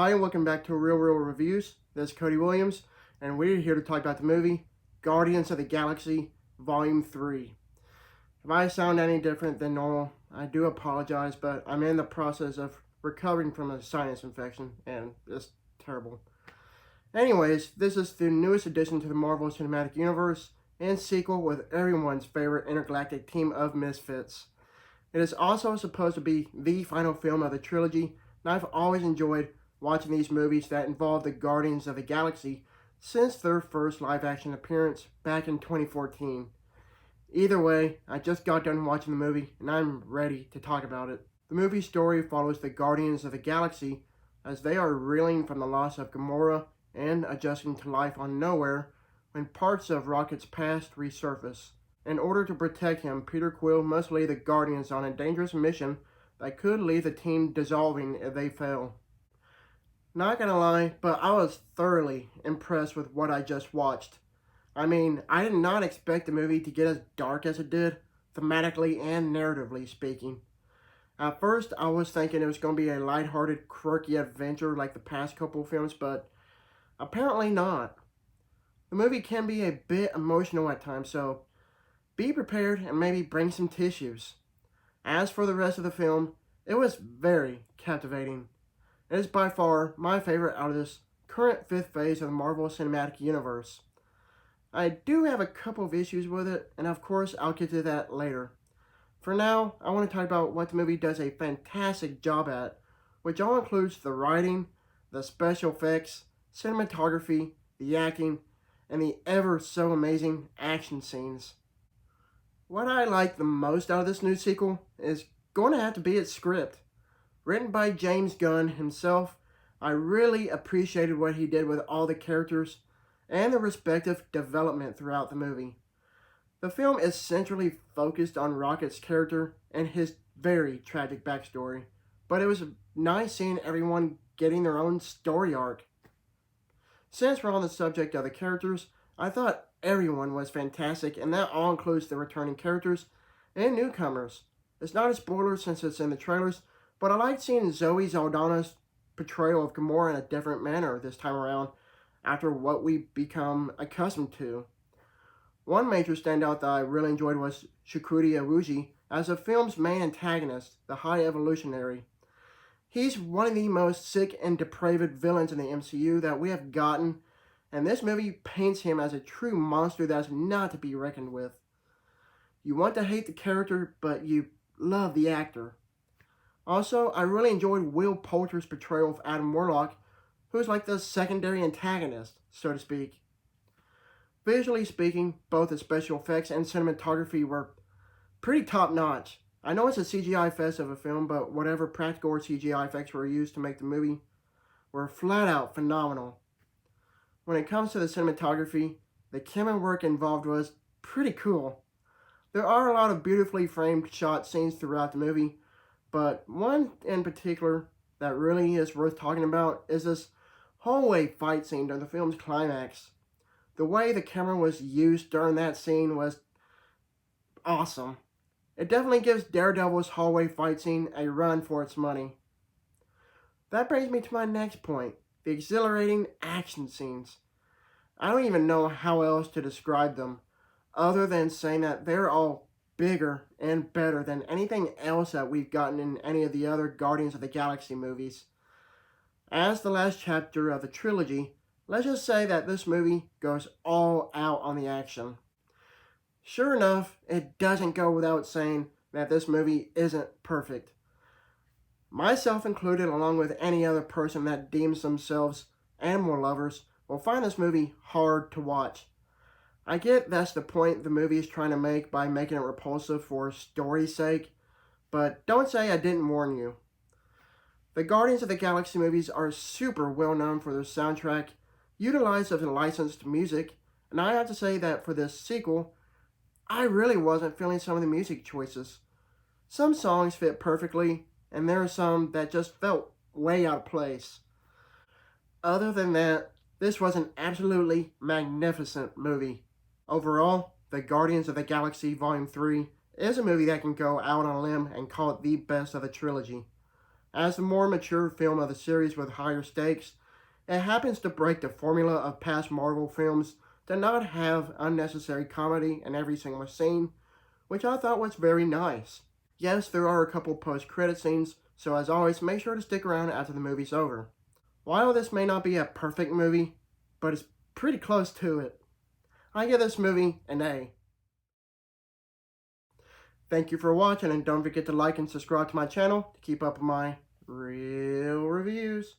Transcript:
Hi, and welcome back to Real Reviews. This is Cody Williams, and we're here to talk about the movie Guardians of the Galaxy Volume 3. If I sound any different than normal, I do apologize, but I'm in the process of recovering from a sinus infection, and it's terrible. Anyways, this is the newest addition to the Marvel Cinematic Universe and sequel with everyone's favorite intergalactic team of misfits. It is also supposed to be the final film of the trilogy, and I've always enjoyed watching these movies that involve the Guardians of the Galaxy since their first live-action appearance back in 2014. Either way, I just got done watching the movie and I'm ready to talk about it. The movie story follows the Guardians of the Galaxy as they are reeling from the loss of Gamora and adjusting to life on Nowhere when parts of Rocket's past resurface. In order to protect him, Peter Quill must lead the Guardians on a dangerous mission that could leave the team dissolving if they fail. Not gonna lie, but I was thoroughly impressed with what I just watched. I mean, I did not expect the movie to get as dark as it did, thematically and narratively speaking. At first, I was thinking it was going to be a lighthearted, quirky adventure like the past couple of films, but apparently not. The movie can be a bit emotional at times, so be prepared and maybe bring some tissues. As for the rest of the film, it was very captivating. It is by far my favorite out of this current fifth phase of the Marvel Cinematic Universe. I do have a couple of issues with it, and of course I'll get to that later. For now, I want to talk about what the movie does a fantastic job at, which all includes the writing, the special effects, cinematography, the acting, and the ever so amazing action scenes. What I like the most out of this new sequel is going to have to be its script. Written by James Gunn himself, I really appreciated what he did with all the characters and their respective development throughout the movie. The film is centrally focused on Rocket's character and his very tragic backstory, but it was nice seeing everyone getting their own story arc. Since we're on the subject of the characters, I thought everyone was fantastic, and that all includes the returning characters and newcomers. It's not a spoiler since it's in the trailers, but I liked seeing Zoe Saldana's portrayal of Gamora in a different manner this time around after what we've become accustomed to. One major standout that I really enjoyed was Chikwudi Iwuji as the film's main antagonist, the High Evolutionary. He's one of the most sick and depraved villains in the MCU that we have gotten, and this movie paints him as a true monster that's not to be reckoned with. You want to hate the character, but you love the actor. Also, I really enjoyed Will Poulter's portrayal of Adam Warlock, who's like the secondary antagonist, so to speak. Visually speaking, both the special effects and cinematography were pretty top-notch. I know it's a CGI fest of a film, but whatever practical or CGI effects were used to make the movie were flat-out phenomenal. When it comes to the cinematography, the camera work involved was pretty cool. There are a lot of beautifully framed shot scenes throughout the movie, but one in particular that really is worth talking about is this hallway fight scene during the film's climax. The way the camera was used during that scene was awesome. It definitely gives Daredevil's hallway fight scene a run for its money. That brings me to my next point, the exhilarating action scenes. I don't even know how else to describe them, other than saying that they're all bigger and better than anything else that we've gotten in any of the other Guardians of the Galaxy movies. As the last chapter of the trilogy, let's just say that this movie goes all out on the action. Sure enough, it doesn't go without saying that this movie isn't perfect. Myself included, along with any other person that deems themselves animal lovers, will find this movie hard to watch. I get that's the point the movie is trying to make by making it repulsive for story's sake, but don't say I didn't warn you. The Guardians of the Galaxy movies are super well known for their soundtrack, utilized of licensed music, and I have to say that for this sequel, I really wasn't feeling some of the music choices. Some songs fit perfectly, and there are some that just felt way out of place. Other than that, this was an absolutely magnificent movie. Overall, The Guardians of the Galaxy Volume 3 is a movie that can go out on a limb and call it the best of the trilogy. As the more mature film of the series with higher stakes, it happens to break the formula of past Marvel films to not have unnecessary comedy in every single scene, which I thought was very nice. Yes, there are a couple post-credit scenes, so as always, make sure to stick around after the movie's over. While this may not be a perfect movie, but it's pretty close to it, I give this movie an A. Thank you for watching, and don't forget to like and subscribe to my channel to keep up with my real reviews.